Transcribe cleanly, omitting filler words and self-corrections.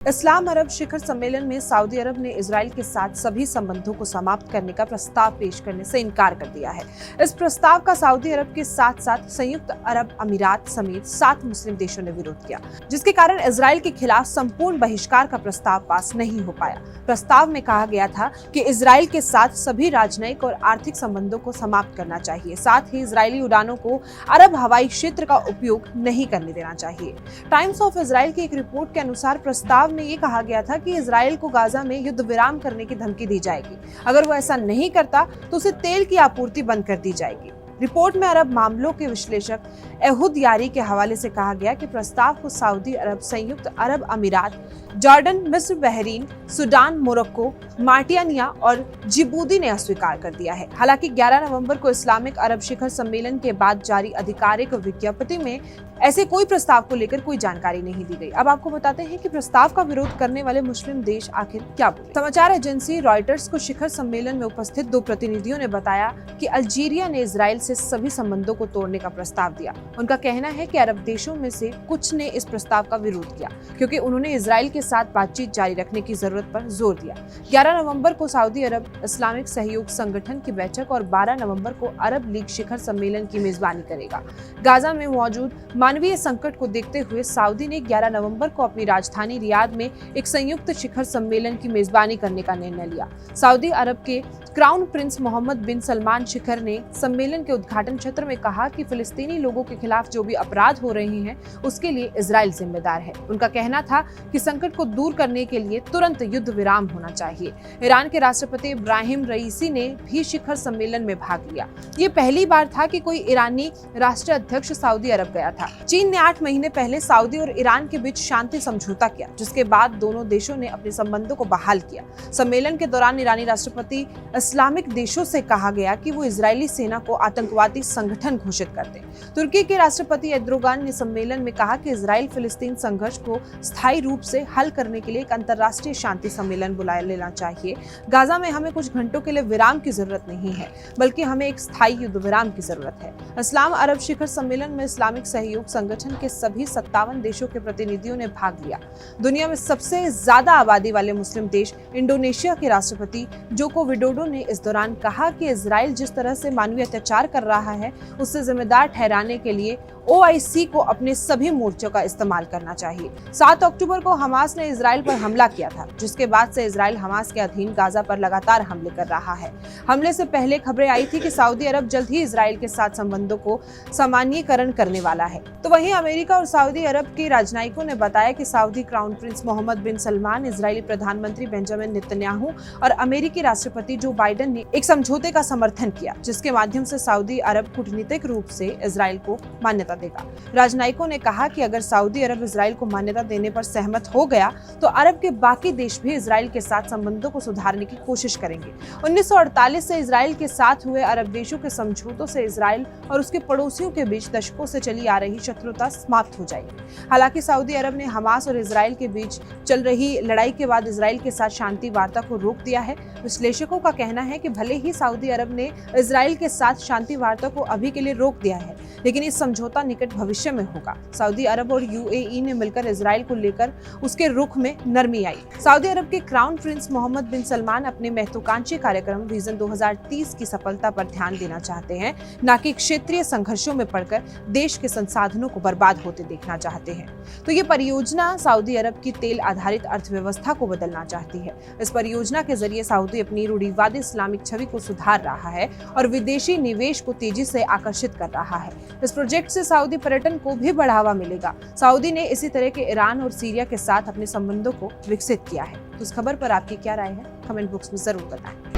इस्लाम अरब शिखर सम्मेलन में सऊदी अरब ने इजराइल के साथ सभी संबंधों को समाप्त करने का प्रस्ताव पेश करने से इनकार कर दिया है। इस प्रस्ताव का सऊदी अरब के साथ साथ संयुक्त अरब अमीरात समेत 7 मुस्लिम देशों ने विरोध किया, जिसके कारण इजराइल के खिलाफ संपूर्ण बहिष्कार का प्रस्ताव पास नहीं हो पाया। प्रस्ताव में कहा गया था कि इजराइल के साथ सभी राजनयिक और आर्थिक संबंधों को समाप्त करना चाहिए, साथ ही इजरायली उड़ानों को अरब हवाई क्षेत्र का उपयोग नहीं करने देना चाहिए। टाइम्स ऑफ इजराइल की एक रिपोर्ट के अनुसार प्रस्ताव में ये कहा गया था कि इजराइल को गाजा में युद्ध विराम करने की धमकी दी जाएगी। अगर वो ऐसा नहीं करता तो उसे तेल की आपूर्ति बंद कर दी जाएगी। रिपोर्ट में अरब मामलों के विश्लेषक एहुद यारी के हवाले से कहा गया कि प्रस्ताव को सऊदी अरब, संयुक्त अरब अमीरात, जॉर्डन, मिस्र, बहरीन, सूडान, मोरक्को, मार्टियानिया और जिबूती ने अस्वीकार कर दिया है। हालांकि 11 नवंबर को इस्लामिक अरब शिखर सम्मेलन के बाद जारी आधिकारिक विज्ञप्ति में ऐसे कोई प्रस्ताव को लेकर कोई जानकारी नहीं दी गई। अब आपको बताते हैं कि प्रस्ताव का विरोध करने वाले मुस्लिम देश आखिर क्या बोले। समाचार एजेंसी रॉयटर्स को शिखर सम्मेलन में उपस्थित 2 प्रतिनिधियों ने बताया कि अल्जीरिया ने इजराइल से सभी संबंधों को तोड़ने का प्रस्ताव दिया। उनका कहना है कि अरब देशों में से कुछ ने इस प्रस्ताव का विरोध किया क्योंकि उन्होंने इजराइल के साथ बातचीत जारी रखने की जरूरत पर जोर दिया। 11 नवंबर को सऊदी अरब इस्लामिक सहयोग संगठन की बैठक और 12 नवंबर को अरब लीग शिखर सम्मेलन की मेजबानी करेगा। गाजा में मौजूद मानवीय संकट को देखते हुए सऊदी ने 11 नवंबर को अपनी राजधानी रियाद में एक संयुक्त शिखर सम्मेलन की मेजबानी करने का निर्णय लिया। सऊदी अरब के क्राउन प्रिंस मोहम्मद बिन सलमान शिखर ने सम्मेलन के उद्घाटन सत्र में कहा कि फिलिस्तीनी लोगों के खिलाफ जो भी अपराध हो रहे हैं उसके लिए इजराइल जिम्मेदार है। उनका कहना था कि संकट को दूर करने के लिए तुरंत युद्ध विराम होना चाहिए। ईरान के राष्ट्रपति इब्राहिम रईसी ने भी शिखर सम्मेलन में भाग लिया। ये पहली बार था कि कोई ईरानी राष्ट्राध्यक्ष सऊदी अरब गया था। चीन ने 8 महीने पहले सऊदी और ईरान के बीच शांति समझौता किया, जिसके बाद दोनों देशों ने अपने संबंधों को बहाल किया। सम्मेलन के दौरान ईरानी राष्ट्रपति इस्लामिक देशों से कहा गया कि वो इजरायली सेना को आतंकवादी संगठन घोषित कर दें। तुर्की के राष्ट्रपति एर्दोगान ने सम्मेलन में कहा कि इजराइल फिलिस्तीन संघर्ष को स्थायी रूप से हल करने के लिए एक अंतर्राष्ट्रीय शांति सम्मेलन बुला लेना चाहिए। गाजा में हमें कुछ घंटों के लिए विराम की जरूरत नहीं है, बल्कि हमें एक स्थायी युद्ध विराम की जरूरत है। इस्लाम अरब शिखर सम्मेलन में इस्लामिक सहयोग संगठन के सभी 57 देशों के प्रतिनिधियों ने भाग लिया। दुनिया में सबसे ज्यादा आबादी वाले मुस्लिम देश इंडोनेशिया के राष्ट्रपति जोको विडोडो ने इस दौरान कहा कि इजराइल जिस तरह से मानवीय अत्याचार कर रहा है उससे जिम्मेदार ठहराने के लिए OIC को अपने सभी मोर्चों का इस्तेमाल करना चाहिए। 7 अक्टूबर को हमास ने इजराइल पर हमला किया था, जिसके बाद से इजराइल हमास के अधीन गाजा पर लगातार हमले कर रहा है। हमले से पहले खबरें आई थी कि सऊदी अरब जल्द ही इजराइल के साथ संबंधों को सामान्यीकरण करने वाला है। तो वहीं अमेरिका और सऊदी अरब के राजनयिकों ने बताया कि सऊदी क्राउन प्रिंस मोहम्मद बिन सलमान, इजरायली प्रधानमंत्री बेंजामिन नेतन्याहू और अमेरिकी राष्ट्रपति जो बाइडेन ने एक समझौते का समर्थन किया, जिसके माध्यम से सऊदी अरब कूटनीतिक रूप से इजराइल को मान्यता देगा। राजनयिकों ने कहा कि अगर सऊदी अरब इजराइल को मान्यता देने पर सहमत हो गया तो अरब के बाकी देश भी इजराइल के साथ संबंधों को सुधारने की कोशिश करेंगे। 1948 से इजराइल के साथ हुए अरब देशों के समझौतों से इजराइल और उसके पड़ोसियों के बीच दशकों से चली आ रही शत्रुता समाप्त हो जाएगी। हालांकि सऊदी अरब ने हमास और इजराइल के बीच चल रही लड़ाई के बाद इजराइल के साथ शांति वार्ता को रोक दिया है। विश्लेषकों का कहना है कि भले ही सऊदी अरब ने इजराइल के साथ शांति वार्ता को अभी के लिए रोक दिया है, लेकिन इस समझौता निकट भविष्य में होगा। सऊदी अरब और UAE ने मिलकर इजराइल को लेकर उसके रुख में नरमी आई। सऊदी अरब के क्राउन प्रिंस मोहम्मद बिन सलमान अपने महत्वाकांक्षी कार्यक्रम विजन 2030 की सफलता पर ध्यान देना चाहते हैं, न कि क्षेत्रीय संघर्षों में पड़कर देश के संसाधनों को बर्बाद होते देखना चाहते हैं। तो ये परियोजना सऊदी अरब की तेल आधारित अर्थव्यवस्था को बदलना चाहती है। इस परियोजना के जरिए सऊदी अपनी रूढ़िवादी इस्लामिक छवि को सुधार रहा है और विदेशी निवेश को तेजी से आकर्षित कर रहा है। इस प्रोजेक्ट से सऊदी पर्यटन को भी बढ़ावा मिलेगा। सऊदी ने इसी तरह के ईरान और सीरिया के साथ अपने संबंधों को विकसित किया है। तो इस खबर पर आपकी क्या राय है? कमेंट बॉक्स में जरूर बताएं।